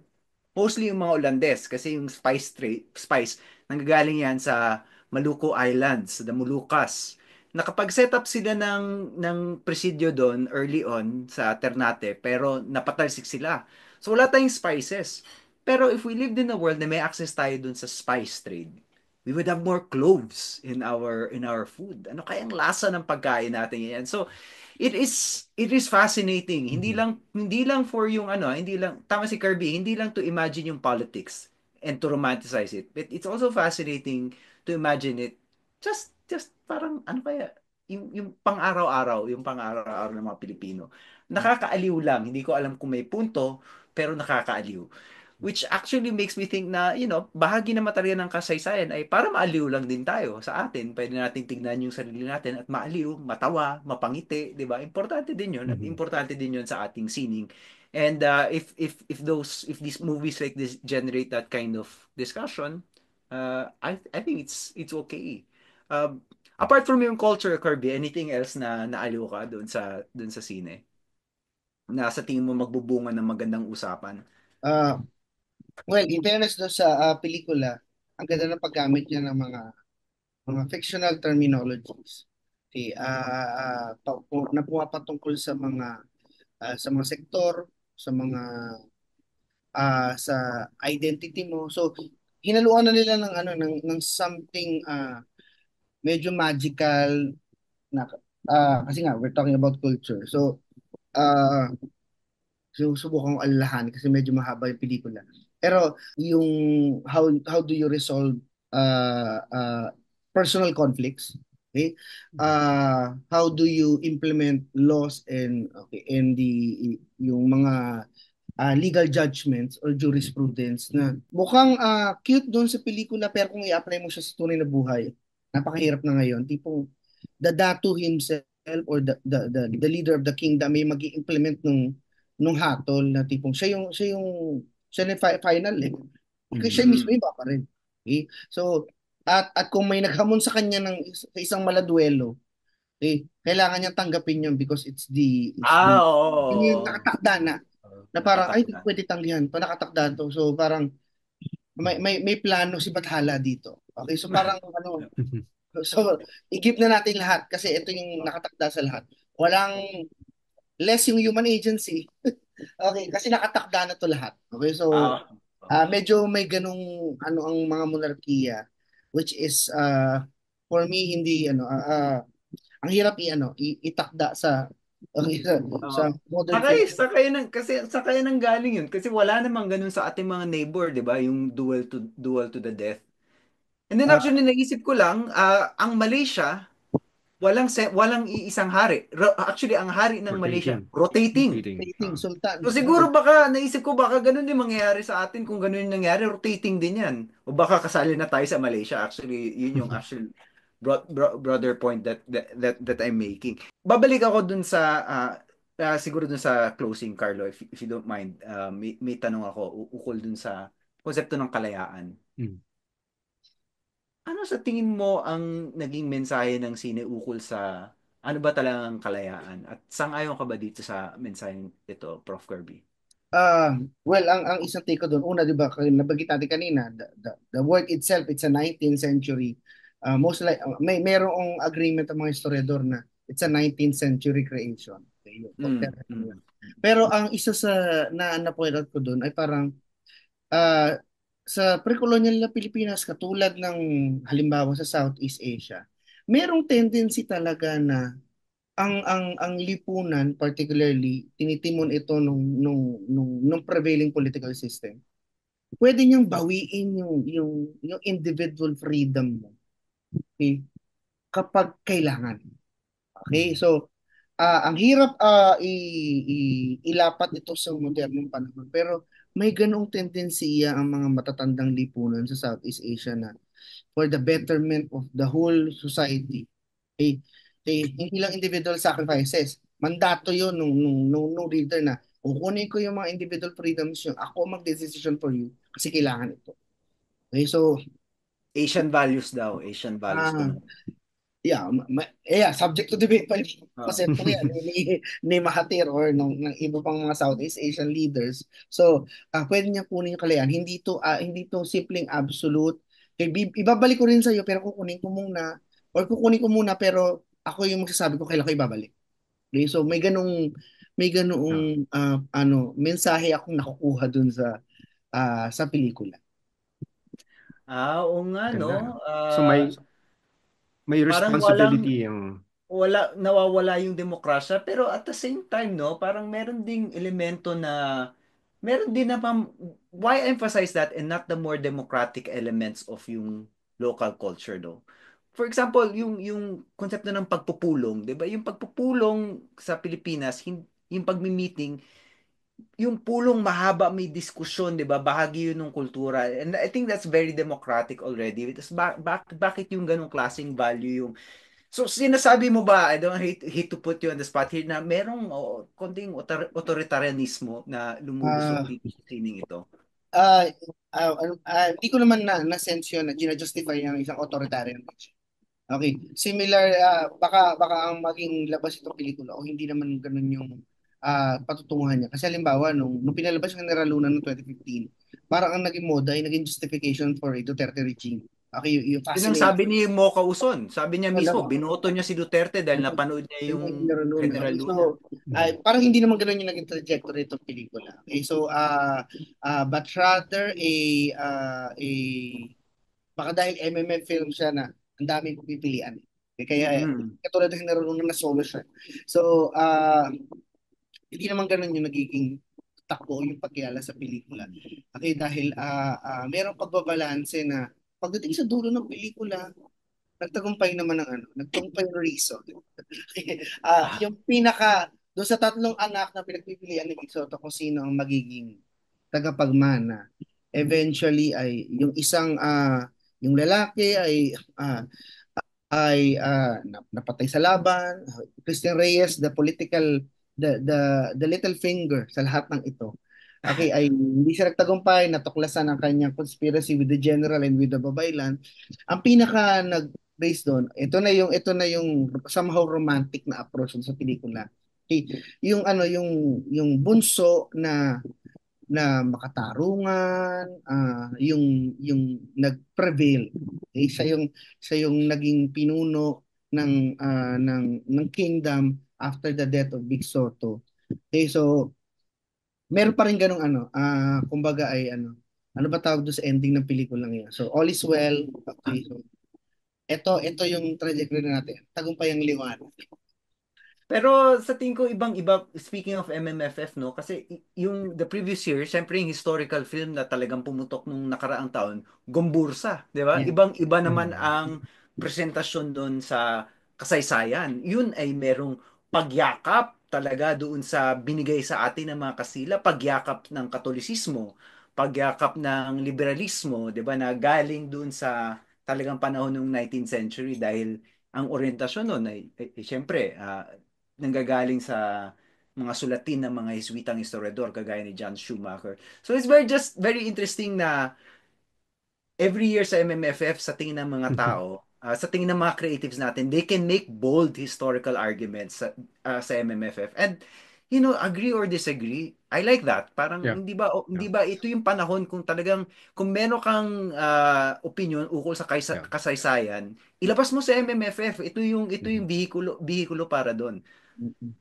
mostly yung mga Ulandes kasi yung spice nanggagaling yan sa Maluku Islands, the Moluccas. Nakapag-set up sila ng presidio doon early on sa Ternate pero napatalsik sila. So wala tayong spices. Pero if we lived in a world na may access tayo doon sa spice trade, we would have more cloves in our food. Ano kayang lasa ng pagkain natin yan? So it is fascinating. Mhm. Hindi lang for yung hindi lang tama si Kirby, hindi lang to imagine yung politics and to romanticize it. But it's also fascinating to imagine it just parang ano kaya yung pang-araw-araw ng mga Pilipino. Nakakaaliw lang. Hindi ko alam kung may punto, pero nakakaaliw. Which actually makes me think na, bahagi na materya ng kasaysayan ay para maaliw lang din tayo sa atin. Pwede nating tignan yung sarili natin at maaliw, matawa, mapangiti, 'di ba? Importante din 'yun at Mhm. importante din 'yun sa ating sining. And if these movies like this generate that kind of discussion, I think it's okay. Apart from yung culture, Kirby, anything else na naaliw ka doon sa sine? Na sa tingin mo magbubunga ng magandang usapan? Uh, well, in fairness doon sa pelikula, ang ganda ng paggamit niya ng mga fictional terminologies. Okay, na pumapatungkol sa mga sektor, sa mga sa identity mo. So hinaluan na nila ng ng something medyo magical na kasi nga we're talking about culture. So uh, susubukan kong alalahan kasi medyo mahaba yung pelikula. Pero yung how do you resolve uh, uh, personal conflicts? Okay? How do you implement laws and yung mga legal judgments or jurisprudence na mukhang cute doon sa pelikula pero kung i-apply mo siya sa tunay na buhay, napakahirap na ngayon. Tipong the Datu himself or the leader of the kingdom may mag-implement nung hatol na tipong siya yung final eh. Okay, siya Mm. mismo yung papa rin. Okay? So at kung may naghamon sa kanya sa isang maladuelo, kailangan niyang tanggapin yun because yun yung Oo. nakatakda na parang ay hindi Nakatakda. pwede tanggihan to nakatakda to so parang may plano si Bathala dito okay so parang so i-give na natin lahat kasi ito yung nakatakda sa lahat walang less yung human agency okay kasi nakatakda na to lahat okay so Ah, medyo may ganung ang mga monarkiya which is for me hindi ang hirap itakda sa oo. modern Sakay, Philippines. sakay ng kasi sakay ng galing yun kasi wala namang ganun sa ating mga neighbor, 'di ba? Yung duel to the death. And then Ah, actually naisip ko lang, ang Malaysia walang iisang hari. Actually ang hari ng Malaysia Rotating. rotating. Rotating. Dating So sultans. siguro baka naisip ko baka ganun din mangyayari sa atin kung ganun yung nangyari, rotating din yan. O baka kasali na tayo sa Malaysia. Actually, yun yung actual broader point that I'm making. Babalik ako dun sa siguro dun sa closing, Carlo, if you don't mind. May tanong ako ukol dun sa konsepto ng kalayaan. Mm. Ano sa tingin mo ang naging mensahe ng sine ukol sa ano ba talagang kalayaan? At sang-ayon ka ba dito sa mensahe ito, Prof. Kirby? Ah, well, ang isang take ko doon, una, di ba, nabanggit natin kanina, the word itself, it's a 19th century. Most like, merong agreement ang mga historiador na it's a 19th century creation. Okay, yung Mm, term yun. mm, Pero ang isa sa na-point out ko doon ay parang ah, sa pre-colonial na Pilipinas, katulad ng halimbawa sa Southeast Asia, merong tendency talaga na ang lipunan particularly tinitimon ito nung prevailing political system. pwede niyang bawiin yung individual freedom mo, okay, kapag kailangan. Okay, so ang hirap ilapat ito sa modernong panahon, pero may ganong tendensiya ang mga matatandang lipunan sa Southeast Asia na for the betterment of the whole society. Okay, hindi lang individual sacrifices. Mandato yun nung leader na kukunin ko yung mga individual freedoms yun. Ako mag-decision for you kasi kailangan ito. Okay, so Asian values daw, Asian values ah tong yeah, subject to debate pa rin. oh. Kasi ito yan, ni Mahathir or ng iba pang mga Southeast Asian leaders. So, pwede niya kunin yung kalayaan. Hindi to simpleng absolute. Ibabalik ko rin sa iyo pero kukunin ko muna pero ako yung magsasabi ko kailan ko ibabalik. Okay? So, Ah, may ganoong mensahe akong nakukuha dun sa pelikula. oo nga no. Ganda, no? So Ah, may parang walang responsibility yung nawawala yung demokrasya pero at the same time no parang meron ding elemento na meron din naman why emphasize that and not the more democratic elements of yung local culture no. For example, yung konsepto ng pagpupulong, 'di ba? Yung pagpupulong sa Pilipinas, yung pagmi-meeting, yung pulong mahaba, may diskusyon, 'di ba? Bahagi yun ng kultura. And I think that's very democratic already. Tapos bakit yung ganong klaseng value yung so, sinasabi mo ba, I don't hate to put you on the spot here, na merong konting authoritarianismo na lumulusog Ah, dito sa sining ito? ah, hindi ko naman na-sense yun na gina-justify ng isang authoritarian. Okay, similar, baka ang maging labas itong pelikula o hindi naman ganun yung patutunguhan niya. Kasi halimbawa, nung pinalabas yung General Luna noong 2015, parang ang naging moda ay naging justification for a Duterte regime. Okay, yung Yun ang sabi fascination. ni Mocha Uson. Sabi niya mismo, Alam binoto niya si Duterte dahil napanood niya yung yung General Luna. General Okay, Luna. so, parang hindi naman ganun yung naging trajectory itong pelikula. Okay, so, but rather a baka dahil MMM film siya na ang daming pipilian. Kaya Mm. katulad ng narunong na solo siya. So, hindi naman ganun yung nagiging takbo o yung pagkilala sa pelikula. Okay, dahil merong pagbabalanse na pagdating sa dulo ng pelikula, nagtagumpay naman ng nagtagumpay ng reason. Yung doon sa tatlong anak na pinagpipilian ni Vic Soto kung sino ang magiging tagapagmana. Eventually ay yung lalaki ay napatay sa laban. Christian Reyes, the little finger sa lahat ng ito. Okay, ay hindi siya nagtagumpay, natuklasan ang kanyang conspiracy with the general and with the babaylan. Ang pinaka nag-base doon, ito na yung somehow romantic na approach sa pelikula. Okay, yung bunso na makatarungan, yung nag-prevail. Eh, siya yung naging pinuno ng kingdom after the death of Big Soto. Okay, so meron pa rin ganung kumbaga ay ano ba tawag doon sa ending ng pelikulang yun? So all is well. Okay, so ito yung trajectory natin. Tagumpay ang liwanag. Pero sa tingin ko ibang-iba, speaking of MMFF, no? Kasi yung the previous year, syempre yung historical film na talagang pumutok nung nakaraang taon, Gombursa, di ba? Yeah. Ibang-iba naman Mm. ang presentasyon doon sa kasaysayan. Yun ay merong pagyakap talaga doon sa binigay sa atin ng mga Kastila, pagyakap ng Katolisismo, pagyakap ng liberalismo, di ba? Na galing doon sa talagang panahon ng 19th century dahil ang orientasyon noon ay syempre, nanggagaling sa mga sulatin ng mga Hiswitang historiador kagaya ni John Schumacher. So it's very interesting na every year sa MMFF sa tingin ng mga tao, sa tingin ng mga creatives natin, they can make bold historical arguments sa MMFF. And agree or disagree, I like that. Parang Yeah. hindi Yeah. ba ito yung panahon kung talagang kung meron kang opinion ukol sa Yeah. kasaysayan, ilabas mo sa MMFF. Ito yung Mhm. bihikulo para doon.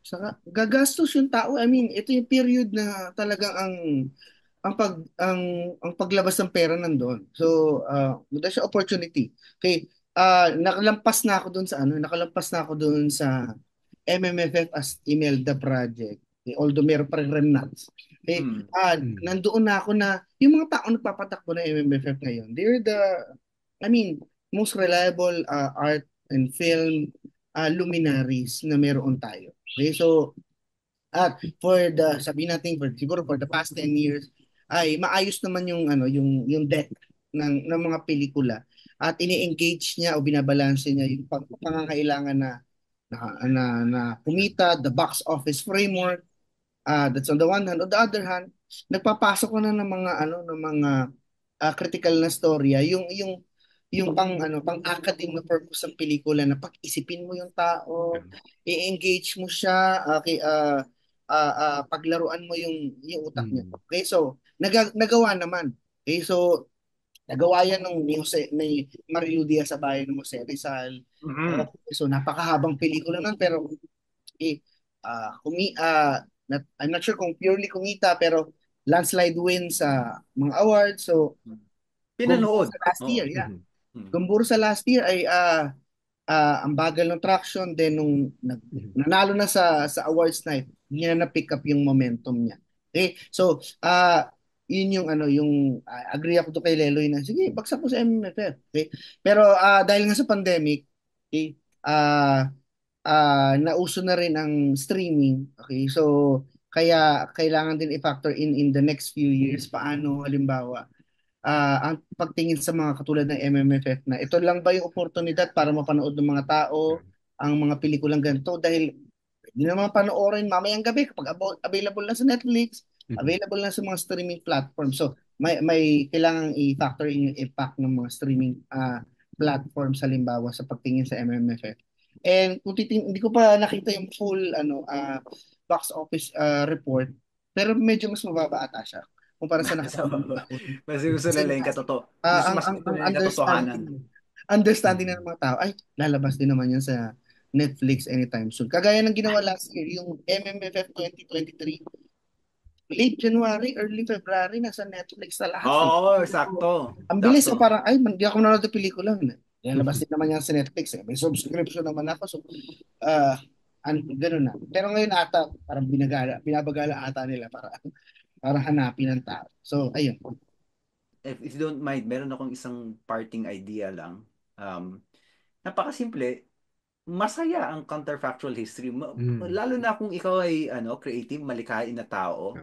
Saka gagastos yung tao. I mean, ito yung period na talagang ang paglabas ng pera nandoon. So, wala siya opportunity. Okay, nakalampas na ako doon sa MMFF as Imelda Project. Okay, although meron pa rin remnants. Okay? Mm. Nandoon na ako na yung mga taong nagpapatakbo ng MMFF ngayon, they're I mean, most reliable art and film luminaries na meron tayo. Okay? So, at sabihin natin, siguro for the past 10 years, ay maayos naman yung, yung deck ng mga pelikula. At ini-engage niya o binabalanse niya yung pangangailangan na kumita, the box office framework. That's on the one hand. On the other hand, nagpapasok ko na ng mga ng mga critical na storya, yung pang academic na purpose ng pelikula na pag-isipin mo yung tao, i-engage mo siya, okay, paglaruan mo yung utak niya. Okay, so nagawa naman. Okay, so nagawa yan ni Mario Diaz sa bayan ng Jose Rizal. Mm. Okay, so napakahabang pelikula nun pero eh, I'm not sure kung purely kumita pero landslide win sa mga awards. So Gumboro Pinanood. sa last year, Oo. yeah. Mm. Gumboro sa last year ay ang bagal ng traction then nung nanalo na sa awards night, hindi na na-pick up yung momentum niya. Okay? So, yun yung agree ako to kay Leloy na sige, bagsak mo sa MMFF. Okay? Pero dahil nga sa pandemic, okay, nauso na rin ang streaming. Okay? So, kaya kailangan din i-factor in the next few years paano halimbawa ang pagtingin sa mga katulad ng MMFF na ito lang ba yung oportunidad para mapanood ng mga tao ang mga pelikulang ganito dahil hindi naman panoorin mamayang gabi kapag available na sa Netflix, available na sa mga streaming platforms. So may kailangang i-factor in yung impact ng mga streaming platforms halimbawa sa pagtingin sa MMFF. And hindi ko pa nakita yung full box office report pero medyo mas mababa ata siya kumpara sa So, nakaraang taon. mas gusto Kasi nila yung mas gusto ang nila yung katotohanan. understanding na ng mga tao, ay, lalabas din naman yan sa Netflix anytime soon. Kagaya ng ginawa last year, yung MMFF 2023, late January, early February, nasa Netflix na lahat. Oo, sakto. Ang bilis Sakto. parang, ay, hindi ako nanonood ng pelikula. Lalabas din naman yan sa Netflix. May subscription naman ako. So, uh, ganun na. Pero ngayon ata, parang binabagala ata nila para hanapin ang tao. So, ayun. If you don't mind, meron akong isang parting idea lang. Napakasimple. Masaya ang counterfactual history. Lalo na kung ikaw ay creative, malikhain na tao.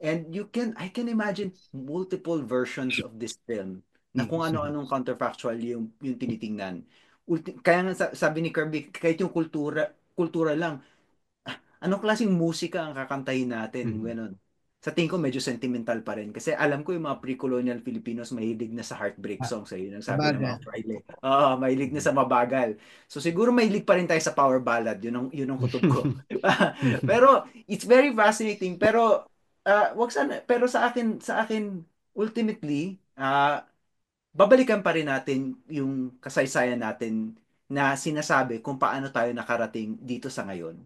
And I can imagine multiple versions of this film na kung ano-anong counterfactual yung tinitingnan. Kaya nga sabi ni Kirby, kahit yung kultura lang, anong klaseng musika ang kakantahin natin? Ganon. Sa tingin ko medyo sentimental pa rin. Kasi alam ko yung mga pre-colonial Filipinos mahilig na sa heartbreak songs. Yun ang sabi ng mga Sabagay. Friday. Oo, mahilig na sa mabagal. So siguro mahilig pa rin tayo sa power ballad. Yun ang kutob ko. Pero it's very fascinating. Pero wag sana, pero sa akin ultimately, babalikan pa rin natin yung kasaysayan natin na sinasabi kung paano tayo nakarating dito sa ngayon.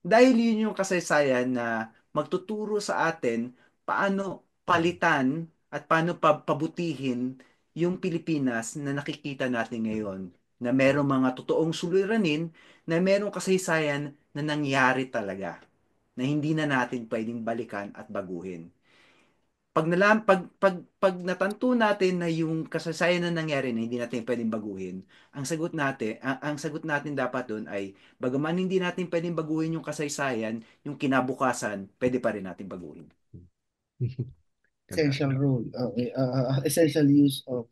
Dahil yun yung kasaysayan na magtuturo sa atin paano palitan at paano pabutihin yung Pilipinas na nakikita natin ngayon. Na merong mga totoong suliranin, na merong kasaysayan na nangyari talaga. Na hindi na natin pwedeng balikan at baguhin. Pag natanto natin na yung kasaysayan na nangyari na hindi natin pwedeng baguhin, ang sagot natin dapat doon ay bagaman hindi natin pwedeng baguhin yung kasaysayan, yung kinabukasan, pwede pa rin natin baguhin. Essential role. Okay. Essential use of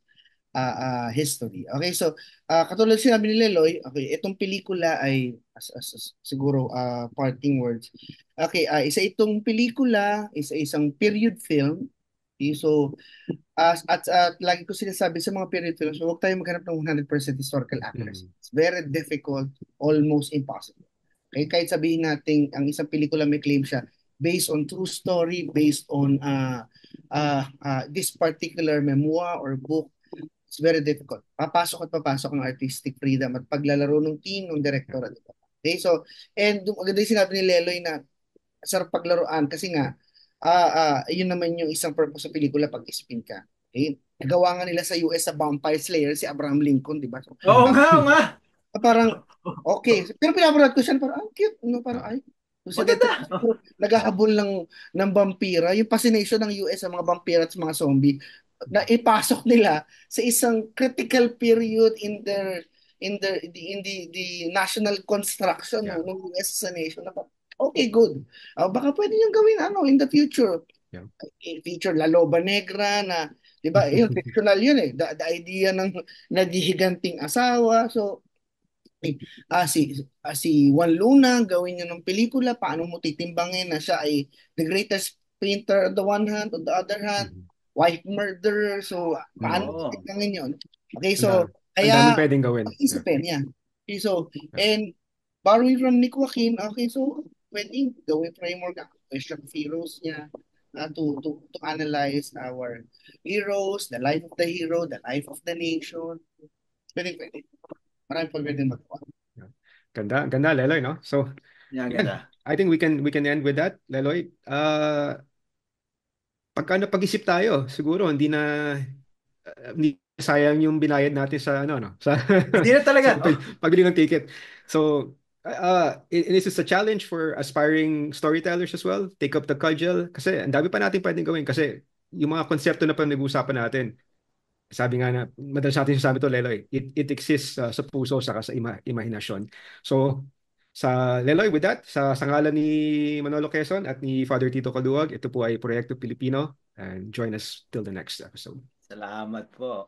history. Okay, so katulad sinabi ni Leloy, okay, itong pelikula ay siguro parting words. Okay, isa itong pelikula, isang period film. Okay, so at lagi ko sinasabi sa mga period films, huwag tayo maghanap ng 100% historical accuracy. It's very difficult, almost impossible. Okay, kahit sabihin natin ang isang pelikula may claim siya based on true story, based on this particular memoir or book, it's very difficult. Papasok at papasok ang artistic freedom at paglalaro ng team, ng director. Okay, so, and maganda yung sinabi ni Leloy na sarap paglaruan kasi nga, yun naman yung isang purpose sa pelikula pag-isipin ka. Okay? Nagawa nga nila sa US sa Vampire Slayer, si Abraham Lincoln, di ba? So, Oo nga, oo nga! parang, okay. Pero pinapanood ko siya, parang, cute. No? Parang, ay, So, si Maganda. Detective naghahabol ng vampira, yung fascination ng US sa mga vampira at sa mga zombie, na ipasok nila sa isang critical period in the national construction Yeah. ng US as a nation. Okay, good. Baka pwede niyong gawin in the future. Yeah. Feature La Loba Negra na, 'di ba? Yung fictional yun eh. The idea ng naghihiganting asawa. So, si Juan Luna, gawin niyo ng pelikula, paano mo titimbangin na siya ay the greatest painter on the one hand, on the other hand, Mhm. wife murderer, so paano mo Oo. titimbangin yun? Okay, Ang da- so, ang daming kaya, pwedeng gawin. Yeah. isipin niya. Okay, so, Yeah. and borrowing from Nick Joaquin, okay, so, pwedeng gawin framework ang question of heroes niya, to analyze our heroes, the life of the hero, the life of the nation. Pwede. Marami pa pwedeng magawa. Yeah. Ganda, Leloy, no? So, Yan, yan. ganda. I think we can end with that, Leloy. Pag-isip tayo, siguro hindi sayang yung binayad natin sa ano no sa Hindi na talaga. sa pagbili ng ticket. So this is a challenge for aspiring storytellers as well. Take up the cudgel kasi ang dami pa natin pwedeng gawin kasi yung mga konsepto na pinag-uusapan natin. Sabi nga na madalas natin sinasabi to Leloy, it exists sa puso saka sa imahinasyon. So sa Leloy, with that, sa ngalan ni Manolo Quezon at ni Father Tito Kaluwag, ito po ay Proyekto Pilipino and join us till the next episode. Salamat po.